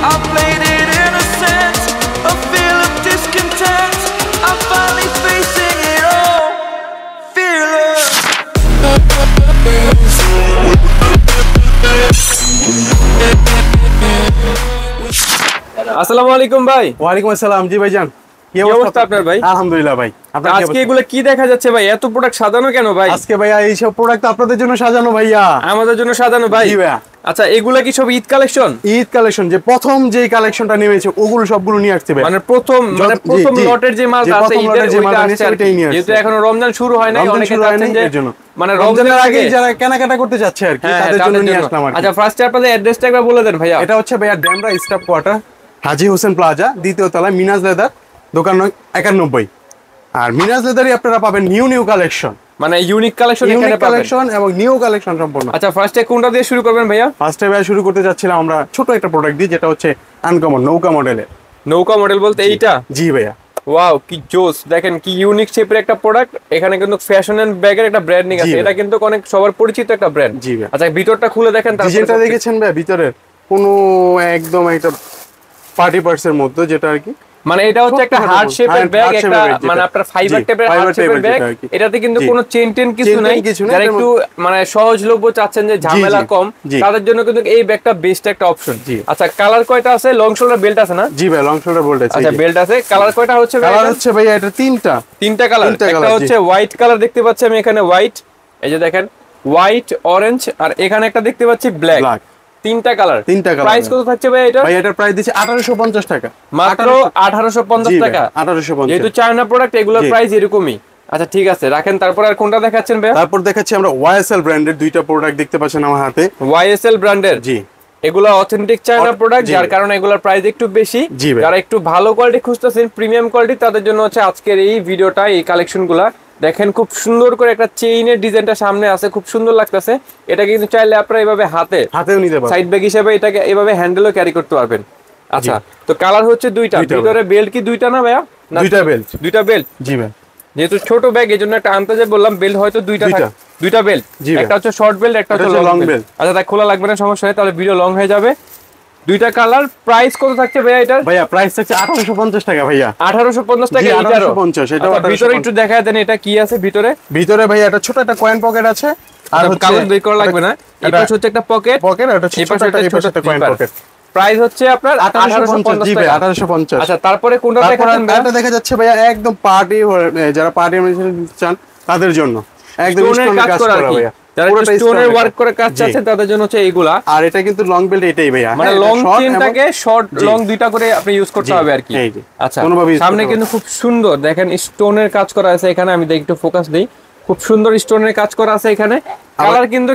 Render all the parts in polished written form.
I played it innocent, a feel of discontent. I'm finally facing it all, fearless. আসসালামু আলাইকুম ভাই। ওয়ালাইকুম আসসালাম। জি ভাইজান, কি অবস্থা আপনার ভাই? আলহামদুলিল্লাহ ভাই। আজকে এগুলো কি দেখা যাচ্ছে ভাই? এত প্রোডাক্ট সাজানো কেন ভাই? আজকে ভাইয়া এই সব প্রোডাক্ট আপনাদের জন্য সাজানো ভাইয়া। আমাদের জন্য সাজানো ভাই? জি ভাইয়া। আচ্ছা, এগুলা কি সব ঈদ কালেকশন? ঈদ কালেকশন, যে প্রথম যে কালেকশনটা নেমেছে ওগুলো সবগুলো নিয়ে আসছে ভাই। মানে প্রথম লটের যে মালটা আছে ঈদের ওইটা আসছে। যেহেতু এখনো রমজান শুরু হয় নাই, অনেকে চাচ্ছেন যে মানে রমজানের আগে যারা কেনাকাটা করতে যাচ্ছে আর কি, তাদের জন্য নিয়ে আসলাম আর কি। আচ্ছা, ফার্স্টে আপনাদের অ্যাড্রেসটা একবার বলে দেন ভাইয়া। এটা হচ্ছে ভাইয়া ডেমরা স্টাফ কোয়ার্টার, হাজী হোসেন প্লাজা, দ্বিতীয় তলায়, মিনাজ লেদার, দোকান নং 91। আর মিনাজ লেদারই আপনারা পাবেন নিউ কালেকশন, মানে ইউনিক কালেকশন এখানে পাবেন, কালেকশন এবং নিউ কালেকশন সম্পূর্ণ। আচ্ছা, ফার্স্টে কোনটা দিয়ে শুরু করবেন ভাইয়া? ফার্স্টে ভাইয়া শুরু করতে যাচ্ছিলাম আমরা ছোট একটা প্রোডাক্ট দিয়ে, যেটা হচ্ছে আনকমন নৌকা মডেলের। নৌকা মডেল বলতে এইটা? জি ভাইয়া। ওয়াও, কি জোস! দেখেন কি ইউনিক শেপের একটা প্রোডাক্ট। এখানে কিন্তু ফ্যাশন এন্ড ব্যাগের একটা ব্র্যান্ডিং আছে। এটা কিন্তু অনেক সবার পরিচিত একটা ব্র্যান্ড। জি ভাই। আচ্ছা, ভিতরটা খুলে দেখেন। ডিজাইনটা দেখেছেন ভাই ভিতরের? কোনো একদম একটা পার্টি পার্টসের মধ্যে, যেটা আর কি মানে এটা হচ্ছে একটা হার্ট শেপের ব্যাগ, একটা মানে আপনার ফাইবার টাইপের হার্ট শেপের ব্যাগ। এটাতে কিন্তু কোনো চেইন টেন কিছু নাই। যারা একটু মানে সহজলভ্য চাচ্ছেন, যে ঝামেলা কম, তাদের জন্য কিন্তু এই ব্যাগটা বেস্ট একটা অপশন। আচ্ছা, কালার কয়টা আছে? লং শোল্ডার বেল্ট আছে না? জি ভাই, লং শোল্ডার বেল্ট আছে। আচ্ছা, বেল্ট আছে। কালার কয়টা হচ্ছে? কালার হচ্ছে ভাই এটা তিনটা কালার। একটা হচ্ছে হোয়াইট কালার দেখতে পাচ্ছি আমি এখানে, হোয়াইট, এই যে দেখেন হোয়াইট, অরেঞ্জ, আর এখানে একটা দেখতে পাচ্ছি ব্ল্যাক। তিনটা কালার। প্রাইস কত থাকছে ভাই এটা? ভাই এটার প্রাইস দিচ্ছে 1850 টাকা, মাত্র 1850 টাকা। 1850। যেহেতু চায়না প্রোডাক্ট, এগুলোর প্রাইস এরকমই। আচ্ছা, ঠিক আছে, রাখেন। তারপর আর কোনটা দেখাচ্ছেন ভাই? তারপর দেখাচ্ছি আমরা ওয়াইএসএল ব্র্যান্ডের দুইটা প্রোডাক্ট দেখতে পাচ্ছেন আমার হাতে। ওয়াইএসএল ব্র্যান্ডের? জি। এগুলো অথেন্টিক চায়না প্রোডাক্ট, যার কারণে এগুলোর প্রাইস একটু বেশি। যারা একটু ভালো কোয়ালিটি খুঁজতেছেন, প্রিমিয়াম কোয়ালিটি, তাদের জন্য হচ্ছে আজকের এই ভিডিওটা, এই কালেকশনগুলা। দেখেন খুব সুন্দর করে একটা চেইনের ডিজাইনটা সামনে আছে, খুব সুন্দর লাগতেছে। এটা কিন্তু চাইলে আপনারা এইভাবে হাতেও নিতে পারবেন, সাইড ব্যাগ হিসেবে এটাকে এইভাবে হ্যান্ডেলও ক্যারি করতে পারবেন। আচ্ছা, তো কালার হচ্ছে দুইটা। ভিতরে বেল্ট কি দুইটা না ভাইয়া? দুইটা বেল্ট। জি ভাই। যেহেতু ছোট ব্যাগ, এই জন্য একটা আন্দাজে বললাম, বেল্ট হয়তো দুইটা বেল্ট। একটা হচ্ছে শর্ট বেল্ট, একটা হচ্ছে লং বেল্ট। আচ্ছা, তাই খোলা লাগবে না, সমস্যা নেই, তাহলে ভিডিও লং হয়ে যাবে। দুইটা কালার। প্রাইস কত থাকছে ভাইয়া এটার? ভাইয়া প্রাইস থাকছে 1850 টাকা ভাইয়া। 1850 টাকা। 1850। এটা ভিতরে একটু দেখায় দেন, এটা কি আছে ভিতরে? ভিতরে ভাইয়া একটা ছোট একটা কয়েন পকেট আছে, আর কাগজ বের করা লাগবে না। এটা হচ্ছে একটা পকেট, আর এটা ছোট একটা কয়েন পকেট। প্রাইস হচ্ছে আপনার 1850 টাকা। 1850। আচ্ছা, তারপরে কোনটা দেখাচ্ছেন ভাই? এটা দেখা যাচ্ছে ভাইয়া একদম পার্টি, যারা পার্টি চান তাদের জন্য একদম স্টোনের কাজ করা ভাইয়া। যারা স্টোনের ওয়ার্ক করে কাজ চাচ্ছেন, তাদের জন্য হচ্ছে এইগুলা। আর এটা কিন্তু লং বেল্ট এটাই ভাইয়া, মানে লং চেনটাকে শর্ট লং দুইটা করে আপনি ইউজ করতে হবে আর কি। আচ্ছা, সামনে কিন্তু খুব সুন্দর দেখেন স্টোনের কাজ করা আছে এখানে। আমি একটু ফোকাস দেই, খুব সুন্দর স্টোনের কাজ করা আছে এখানে। কালার কিন্তু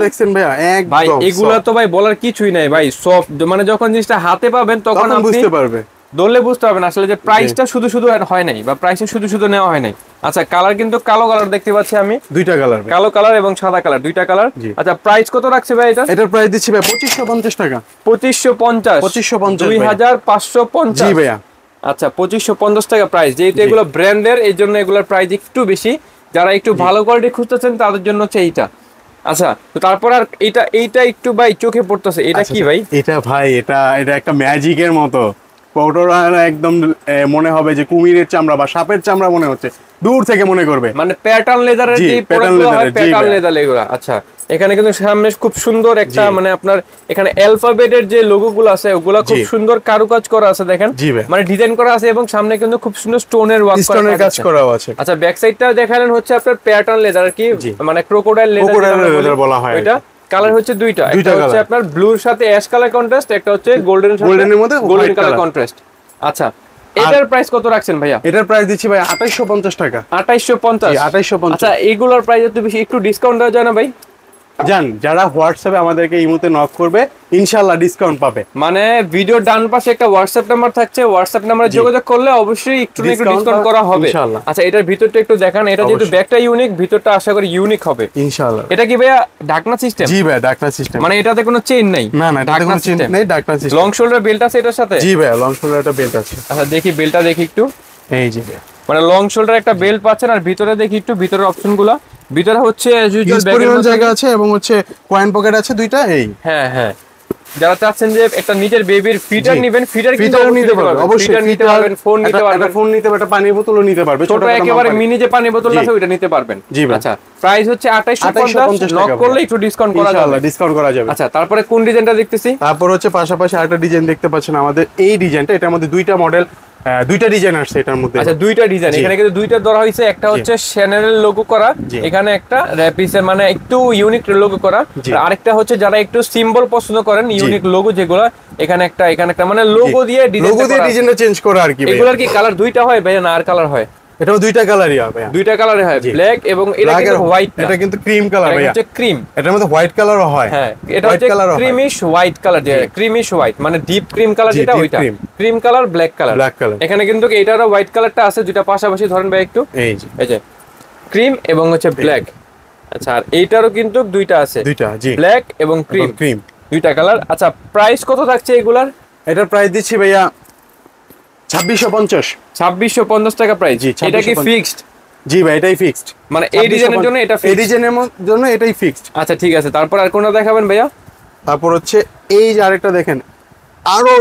দেখছেন ভাইয়া একদম ভাই, এগুলা তো ভাই বলার কিছুই নাই ভাই, সফট। মানে যখন জিনিসটা হাতে পাবেন তখন আপনি বুঝতে পারবেন, ধরলে বুঝতে পারবেন আসলে যে প্রাইসটা শুধু হয় নাই, বা প্রাইসটা শুধু নেওয়া হয় নাই। আচ্ছা, কালার কিন্তু কালো কালার দেখতে পাচ্ছি আমি, দুইটা কালার, কালো কালার এবং সাদা কালার, দুইটা কালার। আচ্ছা, প্রাইস কত রাখছে ভাই এটা? এটার প্রাইস দিচ্ছি ভাই 2550 টাকা। 2550। 2550 জি ভাইয়া। আচ্ছা, 2550 টাকা প্রাইস। যেহেতু এগুলো ব্র্যান্ডের, এই জন্য এগুলোর প্রাইস একটু বেশি। যারা একটু ভালো কোয়ালিটি খুঁজতেছেন, তাদের জন্য হচ্ছে এইটা। আচ্ছা, তো তারপর আর এইটা একটু ভাই চোখে পড়তেছে। এটা কি ভাই? এটা ভাই এটা একটা ম্যাজিকের মতো। পৌডার একদম মনে হবে যে কুমিরের চামড়া বা সাপের চামড়া মনে হচ্ছে, দূর থেকে মনে করবে। মানে প্যাটার্ন লেদারের যে প্রোডাক্টগুলো হয়, প্যাটার্ন লেদার এগুলো। আচ্ছা, এখানে কিন্তু সামনে খুব সুন্দর একটা মানে আপনার এখানে অ্যালফাবেটের যে লোগোগুলো আছে, ওগুলো খুব সুন্দর কারুকাজ করা আছে দেখেন, মানে ডিজাইন করা আছে, এবং সামনে কিন্তু খুব সুন্দর স্টোনের কাজ করা আছে। আচ্ছা, ব্যাক সাইডটা দেখালেন হচ্ছে আপনার প্যাটার্ন লেদার, কি মানে ক্রোকোডাইল লেদার বলা হয় এটা। কালার হচ্ছে দুইটা, একটা হচ্ছে আপনার ব্লুর সাথে অ্যাশ কালার কন্ট্রাস্ট, একটা হচ্ছে গোল্ডেনের মধ্যে গোল্ডেন কালার কন্ট্রাস্ট। আচ্ছা, এটার প্রাইস কত রাখছেন ভাইয়া? এটার প্রাইস দিচ্ছি ভাই 2850 টাকা। 2850। আচ্ছা, এইগুলোর প্রাইস একটু বেশি, একটু ডিসকাউন্ট দেওয়া যায় না ভাই? জান, যারা হোয়াটসঅ্যাপে আমাদেরকে ইমোতে নক করবে, ইনশাআল্লাহ ডিসকাউন্ট পাবে। মানে ভিডিওর ডান পাশে একটা হোয়াটসঅ্যাপ নাম্বার থাকছে, হোয়াটসঅ্যাপ নাম্বারে যোগাযোগ করলে অবশ্যই একটু ডিসকাউন্ট করা হবে ইনশাআল্লাহ। আচ্ছা, এটার ভিতরটা একটু দেখান। এটা যেহেতু ব্যাগটা ইউনিক, ভিতরটা আশা করি ইউনিক হবে ইনশাআল্লাহ। এটা কি ভাইয়া ঢাকনা সিস্টেম? জি ভাই, ঢাকনা সিস্টেম। মানে এটাতে কোনো চেইন নাই? না, এটাতে কোনো চেইন নেই, ঢাকনা সিস্টেম। লং শোল্ডার বেল্ট আছে এটার সাথে? জি ভাই, লং শোল্ডার একটা বেল্ট আছে। আচ্ছা, দেখি বেল্টটা দেখি একটু। এই যে মানে লং শোল্ডার একটা বেল্ট পাচ্ছেন, আর ভিতরে দেখি একটু ভিতরের অপশনগুলো। ভিতরে হচ্ছে অ্যাজ ইউজুয়াল ব্যাগের জায়গা আছে, এবং হচ্ছে কয়েন পকেট আছে দুইটা। এই হ্যাঁ, যারা চাচ্ছেন যে একটা নিজের বেবির ফিটার নেবেন, ফিটার নিতে পারবেন, অবশ্যই নিতে পারবেন, ফোন নিতে পারবেন, ফোন নিতে পারবেন, পানির বোতলও নিতে পারবেন, ছোট একেবারে মিনি যে পানির বোতল আছে ওইটা নিতে পারবেন। আচ্ছা প্রাইস হচ্ছে 2850, নক করলে একটু ডিসকাউন্ট করা যাবে, ইনশাআল্লাহ ডিসকাউন্ট করা যাবে। আচ্ছা তারপরে কোন ডিজাইনটা দেখতেছি? তারপর হচ্ছে পাশাপাশি আরেকটা ডিজাইন দেখতে পাচ্ছেন আমাদের, এই ডিজাইনটা, এটার মধ্যে দুইটা মডেল, দুইটা ডিজাইন আসছে এটার মধ্যে। আচ্ছা দুইটা ডিজাইন, এখানে কিন্তু দুইটা ধরা হয়েছে, একটা হচ্ছে শ্যানেলের লোগো করা, এখানে একটা র্যাপিসের মানে একটু ইউনিক লোগো করা, আর আরেকটা হচ্ছে যারা একটু সিম্বল পছন্দ করেন, ইউনিক লোগো যেগুলো, এখানে একটা মানে লোগো দিয়ে ডিজাইনটা চেঞ্জ করা আর কি। এগুলোর কি কালার দুইটা হয় ভাই না আর কালার হয়? এটাও দুইটা কালারই হবে, দুইটা কালারে হয়, ব্ল্যাক এবং এটা কিন্তু হোয়াইট, এটা কিন্তু ক্রিম কালার ভাই, এটা ক্রিম, এটার মধ্যে হোয়াইট কালারও হয়। হ্যাঁ এটা হচ্ছে ক্রিমিশ হোয়াইট কালার, যে ক্রিমিশ হোয়াইট মানে ডিপ ক্রিম কালার যেটা, ওইটা ক্রিম কালার, ব্ল্যাক কালার। এখানে কিন্তু এটারও হোয়াইট কালারটা আছে, দুইটা পাশাপাশি ধরেন ভাই একটু, এই যে ক্রিম এবং হচ্ছে ব্ল্যাক। আচ্ছা আর এইটারও কিন্তু দুইটা আছে, দুইটা ব্ল্যাক এবং ক্রিম, দুইটা কালার। আচ্ছা প্রাইস কত থাকছে এগুলার? এটার প্রাইস দিচ্ছি ভাইয়া 2650 টাকা প্রাইস। এটা কি ফিক্সড? জি ভাই এটাই ফিক্সড, মানে এই ডিজাইনের জন্য এটা ফিক্সড, এই ডিজাইনের জন্য এটাই ফিক্সড। আচ্ছা ঠিক আছে, তারপর আর কোনটা দেখাবেন ভাইয়া? তারপর হচ্ছে এই যে আরেকটা দেখেন, আরো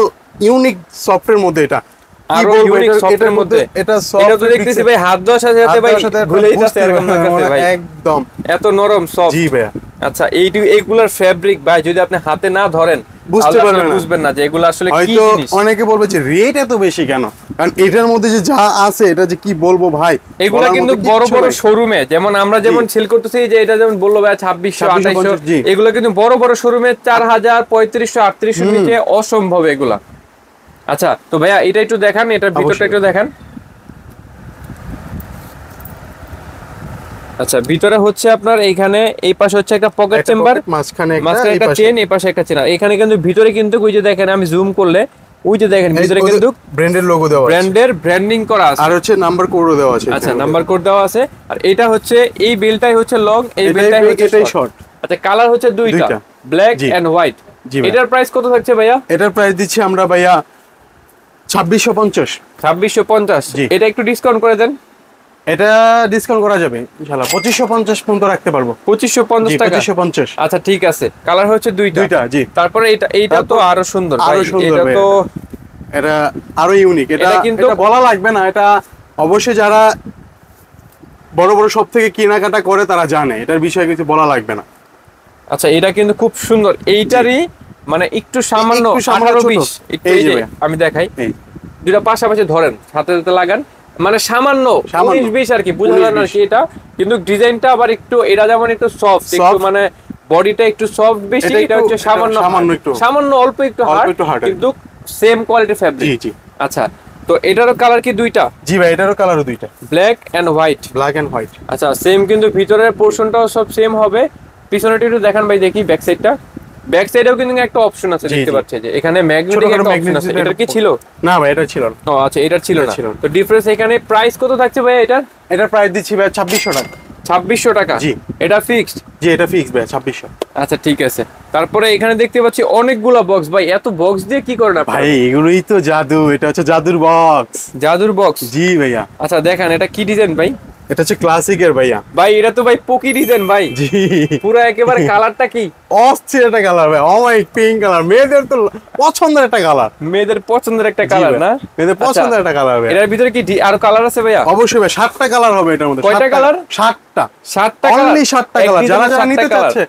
ইউনিক সফটের মধ্যে, এটা আরো ইউনিক সফটের মধ্যে, এটা তো দেখতেছি ভাই হাত দেওয়ার সাথে সাথে ভাই ঘুরেই যাচ্ছে এরকম লাগতেছে ভাই, একদম এত নরম সফট। জি ভাইয়া। আচ্ছা এইগুলার ফেব্রিক ভাই যদি আপনি হাতে না ধরেন বুঝবেন না যে এগুলো আসলে কি জিনিস। অনেকে বলবে যে রেট এত বেশি কেন, কারণ এটার মধ্যে যে যা আছে এটা যে কি বলবো ভাই, এগুলা কিন্তু বড় বড় শোরুমে, যেমন আমরা যেমন সেল করতেছি যে এটা যেমন বললো ভাই 2600 2800, এগুলো কিন্তু বড় বড় শোরুমে 4000 3500 3800 নিচে অসম্ভব এগুলা। আচ্ছা তো ভাইয়া এটা একটু দেখান, এটার ভিতরটা একটু দেখান। আচ্ছা ভিতরে হচ্ছে আপনার এইখানে এই পাশে হচ্ছে একটা পকেট চেম্বার, মাঝখানে একটা চেন, এই পাশে একটা চেন। এখানে কিন্তু ভিতরে কিন্তু ওই যে দেখেন আমি জুম করলে ওই যে দেখেন ভিতরে কিন্তু ব্র্যান্ডের লোগো দেওয়া আছে, ব্র্যান্ডের ব্র্যান্ডিং করা আছে, আর হচ্ছে নাম্বার কোডও দেওয়া আছে। আচ্ছা নাম্বার কোড দেওয়া আছে। আর এটা হচ্ছে এই বেলটাই হচ্ছে লং, এই বেলটাই হচ্ছে শর্ট। আচ্ছা কালার হচ্ছে দুইটা, ব্ল্যাক এন্ড হোয়াইট। এটার প্রাইস কত থাকছে ভাইয়া? এটার প্রাইস দিচ্ছি আমরা ভাইয়া 2650। এটা একটু ডিসকাউন্ট করে দেন। এটা ডিসকাউন্ট করা যাবে ইনশাআল্লাহ, 2550 পর্যন্ত রাখতে পারবো। 2550 টাকা। 2550। আচ্ছা ঠিক আছে, কালার হচ্ছে দুইটা। জি। তারপরে এইটা তো আরো সুন্দর ভাই, এটা তো এটা আরো ইউনিক, এটা কিন্তু বলা লাগবে না, এটা অবশ্যই যারা বড় বড় শপ থেকে কেনাকাটা করে তারা জানে, এটার বিষয়ে কিছু বলা লাগবে না। আচ্ছা এটা কিন্তু খুব সুন্দর, এইটারই মানে একটু সামান্য 18-20, এই যে আমি দেখাই, দুটো পাশাপাশি ধরেন হাতে হাতে লাগান, মানে সামান্য 19-20 আর কি, বোঝা যায় না কি এটা, কিন্তু ডিজাইনটা আবার একটু, এটা যেমন একটু সফট, একটু মানে বডিটা একটু সফট বেশি, এটা হচ্ছে সামান্য অল্প একটু হার্ড, কিন্তু সেম কোয়ালিটি ফেব্রিক। জি জি। আচ্ছা তো এটারও কালার কি দুইটা? জি ভাই এটারও কালারও দুইটা, ব্ল্যাক এন্ড হোয়াইট। আচ্ছা সেম, কিন্তু ভিতরের পোরশনটাও সব সেম হবে। পিছনেটা একটু দেখান ভাই দেখি, ব্যাক সাইডটা, ব্যাক সাইডেও কিন্তু একটা অপশন আছে, দেখতে পাচ্ছেন যে এখানে ম্যাগনেটিক একটা অপশন আছে। এটা কি ছিল? না ভাই এটা ছিল না। ও আচ্ছা এটা ছিল না, তো ডিফারেন্স এখানে। প্রাইস কত থাকছে ভাই এটার প্রাইস দিচ্ছি ভাই 2600 টাকা। 2600 টাকা। জি। এটা ফিক্সড? জি এটা ফিক্সড ভাই 2600। আচ্ছা ঠিক আছে। তারপরে এখানে দেখতে পাচ্ছি অনেকগুলা বক্স, ভাই এত বক্স দিয়ে কি করেন আপনি? ভাই এগুলোই তো জাদু, এটা হচ্ছে জাদুর বক্স। জাদুর বক্স? জি ভাইয়া। আচ্ছা দেখেন এটা কি ডিজাইন ভাই? এটা হচ্ছে ক্লাসিকের ভাইয়া। ভাই এটা তো ভাই পোকি ডিজাইন ভাই। জি পুরো একেবারে কালারটা কি অস্থির একটা কালার ভাই, অমাইক পিঙ্ক কালার, মেয়েদের তো পছন্দের একটা কালার, মেয়েদের পছন্দের একটা কালার না? মেয়েদের পছন্দের একটা কালার ভাই। এর ভিতরে কি আরো কালার আছে ভাইয়া? অবশ্যই ভাই 7টা কালার হবে এটার মধ্যে। কয়টা কালার? 7টা। 7টা কালার, অনলি 7টা কালার। যারা নিতে চাচ্ছে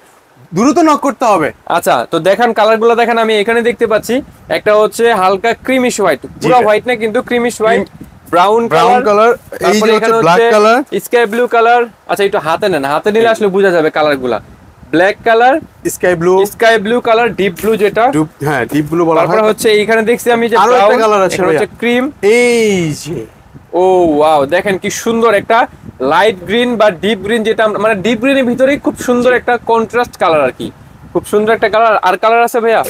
দ্রুত নক করতে হবে। আচ্ছা তো দেখেন কালারগুলো দেখেন, আমি এখানে দেখতে পাচ্ছি একটা হচ্ছে হালকা ক্রিমিশ হোয়াইট, পুরো হোয়াইট না কিন্তু ক্রিমিশ হোয়াইট, ব্রাউন কালার, এই যে হচ্ছে black colour, sky blue colour. আচ্ছা একটু হাতে নেন, হাতে নিলে আসলে বোঝা যাবে কালারগুলো। Black colour, sky blue colour, deep blue যেটা, হ্যাঁ ডিপ ব্লু বলা হয়। তারপর হচ্ছে এইখানে দেখছি আমি যে ব্রাউন কালার আছে, হচ্ছে ক্রিম। এই যে ও ওয়াও, দেখেন কি সুন্দর একটা লাইট গ্রিন বা ডিপ গ্রিন, যেটা মানে ডিপ গ্রিনের ভিতরেই খুব সুন্দর একটা কন্ট্রাস্ট কালার আর কি, খুব সুন্দর একটা কালার। আর কালার আছে ভাইয়া?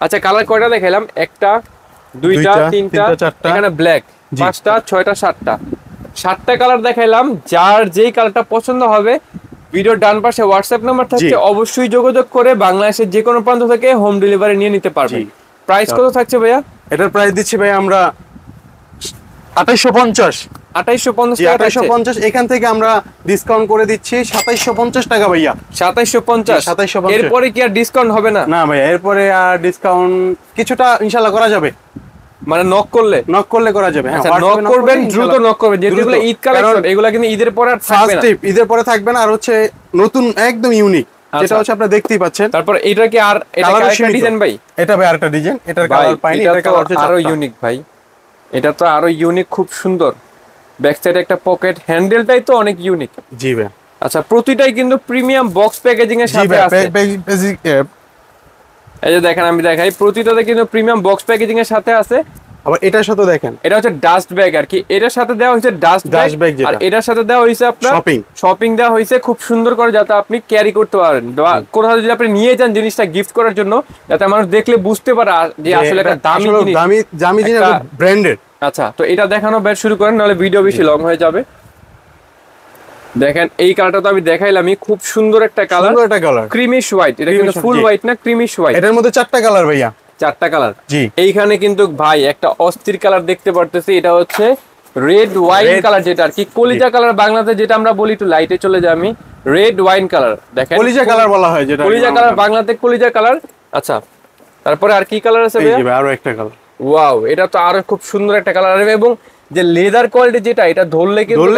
আচ্ছা কালার কয়টা দেখাইলাম? একটা, দুইটা, তিনটা, এখানে ব্ল্যাক, 5টা, 6টা, 7টা, 7টা কালার দেখাইলাম। যার যেই কালারটা পছন্দ হবে ভিডিওর ডান পাশে হোয়াটসঅ্যাপ নাম্বার থাকছে, অবশ্যই যোগাযোগ করে বাংলাদেশের যে কোনো প্রান্ত থেকে হোম ডেলিভারি নিয়ে নিতে পারবেন। প্রাইস কত থাকছে ভাইয়া? এটার প্রাইস দিচ্ছি ভাই আমরা 2850। 2850 টাকা, 2850। এখান থেকে আমরা ডিসকাউন্ট করে দিচ্ছি 2750 টাকা ভাইয়া। 2750। এরপরে কি আর ডিসকাউন্ট হবে না? না ভাইয়া, এরপরে আর ডিসকাউন্ট কিছুটা ইনশাআল্লাহ করা যাবে, মানে নক করলে করা যাবে। হ্যাঁ, নক করবেন, দ্রুত নক করবেন, যেগুলো ঈদ কালেকশন এগুলো কিন্তু ঈদের পরে আর থাকবে না। ঈদের পরে থাকবে না। আর হচ্ছে নতুন একদম ইউনিক, যেটা হচ্ছে আপনারা দেখতেই পাচ্ছেন। তারপর এটা কি আর এটা আরেকটা ডিজাইন ভাই? এটা ভাই আরেকটা ডিজাইন, এটার কালার পাইনি, এটার কালার হচ্ছে আরো ইউনিক ভাই, এটা তো আরো ইউনিক, খুব সুন্দর। ব্যাক সাইডে একটা পকেট, হ্যান্ডেলটাই তো অনেক ইউনিক। জি ভাই। আচ্ছা, প্রতিটাই কিন্তু প্রিমিয়াম বক্স প্যাকেজিং এর সাথে আছে। এই যে দেখেন, আমি দেখাই, প্রতিটাতে কিন্তু প্রিমিয়াম বক্স প্যাকেজিং এর সাথে আছে। আবার এটার সাথে দেখেন, এটা হচ্ছে ডাস্ট ব্যাগ আর কি, এটার সাথে দেওয়া হয়েছে ডাস্ট ব্যাগ, আর এটার সাথে দেওয়া হয়েছে আপনার শপিং দেওয়া হয়েছে খুব সুন্দর করে, যাতে আপনি ক্যারি করতে পারেন, কোথাও যদি আপনি নিয়ে যান জিনিসটা গিফট করার জন্য, যাতে মানুষ দেখলে বুঝতে পারে যে আসলে একটা দামি জিনিস, ব্র্যান্ডেড। আচ্ছা, তো এটা দেখানো বের শুরু করেন, নাহলে ভিডিও বেশি লং হয়ে যাবে। দেখেন এই কালারটা তো আমি দেখাইলামই, খুব সুন্দর একটা কালার, ক্রিমিশ হোয়াইট। এটা কিন্তু ফুল হোয়াইট না, ক্রিমিশ হোয়াইট। এটার মধ্যে 4টা কালার ভাইয়া, 4টা কালার। জি। এইখানে কিন্তু ভাই একটা অস্থির কালার দেখতে পারতেছি, এটা হচ্ছে রেড ওয়াইন কালার, যেটা আর কি কলিজা কালার বাংলাতে যেটা আমরা বলি, একটু লাইটে চলে যাই আমি, রেড ওয়াইন কালার। দেখেন কলিজা কালার বলা হয়, যেটা কলিজা কালার বাংলাতে কলিজা কালার। আচ্ছা, তারপরে আর কি কালার আছে ভাইয়া? এই যে আরো একটা কালার। ওয়াও, এটা তো আরো খুব সুন্দর একটা কালার, এবং যে লেদার কোয়ালিটি যেটা, এটা ধরলে কিন্তু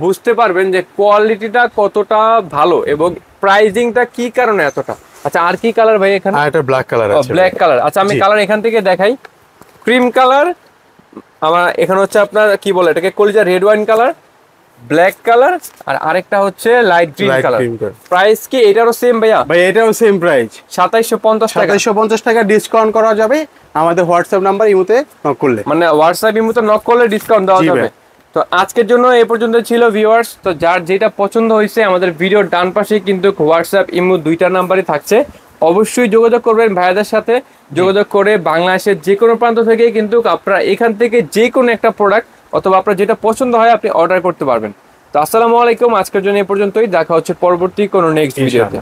বুঝতে পারবেন যে কোয়ালিটিটা কতটা ভালো এবং প্রাইজিংটা কি কারণে এতটা। আচ্ছা, আর কি কালার ভাই এখানে? এটা ব্ল্যাক কালার আছে, ব্ল্যাক কালার। আচ্ছা, আমি কালার এখান থেকে দেখাই, ক্রিম কালার, আমার এখানে হচ্ছে আপনার কি বলে এটাকে, কলিজা red wine colour, black colour, আর আরেকটা হচ্ছে লাইট গ্রিন কালার। প্রাইস কি এটারও সেম ভাইয়া? ভাই এটাও সেম প্রাইস, 2750 টাকা। 2750 টাকা ডিসকাউন্ট করা যাবে আমাদের হোয়াটসঅ্যাপ নাম্বার ইমোতে নক করলে, মানে হোয়াটসঅ্যাপ ইমোতে নক করলে ডিসকাউন্ট দেওয়া যাবে। তো আজকের জন্য এই পর্যন্ত ছিল ভিউয়ার্স। তো যার যেটা পছন্দ হয়েছে, আমাদের ভিডিওর ডান পাশে কিন্তু হোয়াটসঅ্যাপ ইমো দুইটা নাম্বারই থাকছে, অবশ্যই যোগাযোগ করবেন ভাইয়াদের সাথে। যোগাযোগ করে বাংলাদেশের যে কোনো প্রান্ত থেকে কিন্তু আপনারা এখান থেকে যে কোনো একটা প্রোডাক্ট অথবা আপনার যেটা পছন্দ হয় আপনি অর্ডার করতে পারবেন। তো আসসালামু আলাইকুম, আজকের জন্য এই পর্যন্তই, দেখা হচ্ছে পরবর্তী কোনো নেক্সট ভিডিওতে।